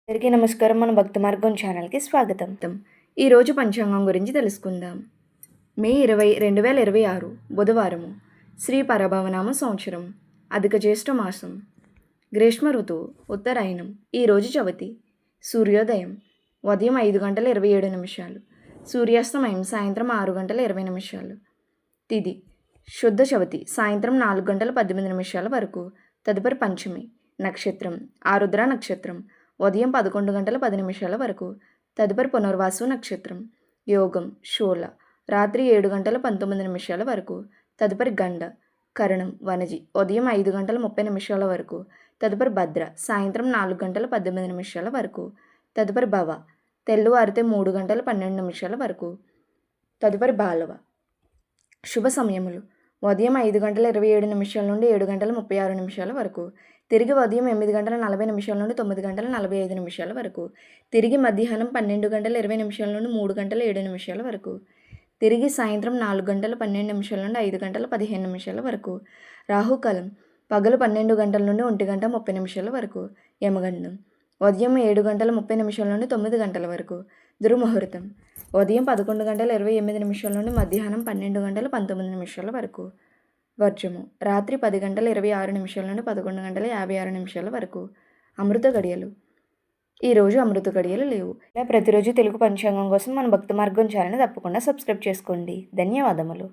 అందరికీ నమస్కారం. మన భక్తి మార్గం ఛానల్కి స్వాగతం. ఈరోజు పంచాంగం గురించి తెలుసుకుందాం. మే 20, 2026 బుధవారము. శ్రీ పరభవనామ సంవత్సరం, అధిక జ్యేష్ఠ మాసం, గ్రీష్మ ఋతువు, ఉత్తరాయణం. ఈరోజు చవితి. సూర్యోదయం ఉదయం 5:27, సూర్యాస్తమయం సాయంత్రం 6:20. తిథి శుద్ధ చవితి సాయంత్రం 4:18 వరకు. తదుపరి పంచమి. నక్షత్రం ఆరుద్ర నక్షత్రం ఉదయం 11:10 వరకు. తదుపరి పునర్వాసు నక్షత్రం. యోగం శూల రాత్రి 7:19 వరకు. తదుపరి గండ కరణం వనజి ఉదయం 5:30 వరకు. తదుపరి భద్ర సాయంత్రం 4:18 వరకు. తదుపరి భవ తెల్లవారితే 3:12 వరకు. తదుపరి బాలవ. శుభ సమయములు ఉదయం 5:27 నుండి 7:36 వరకు. తిరిగి ఉదయం 8:40 నుండి 9:45 వరకు. తిరిగి మధ్యాహ్నం 12:20 నుండి 3:07 వరకు. తిరిగి సాయంత్రం 4:12 నుండి 5:15 వరకు. రాహుకాలం పగలు 12 గంటల నుండి 1:30 వరకు. యమగండం ఉదయం 7:30 నుండి 9 గంటల వరకు. దుర్ముహూర్తం ఉదయం 11:28 నుండి మధ్యాహ్నం 12:19 వరకు. వర్జము రాత్రి 10:26 నుండి 11:56 వరకు. అమృత గడియలు ఈరోజు అమృత గడియలు లేవు. ఇలా ప్రతిరోజు తెలుగు పంచాంగం కోసం మన భక్తి మార్గం ఛానల్ని తప్పకుండా సబ్స్క్రైబ్ చేసుకోండి. ధన్యవాదములు.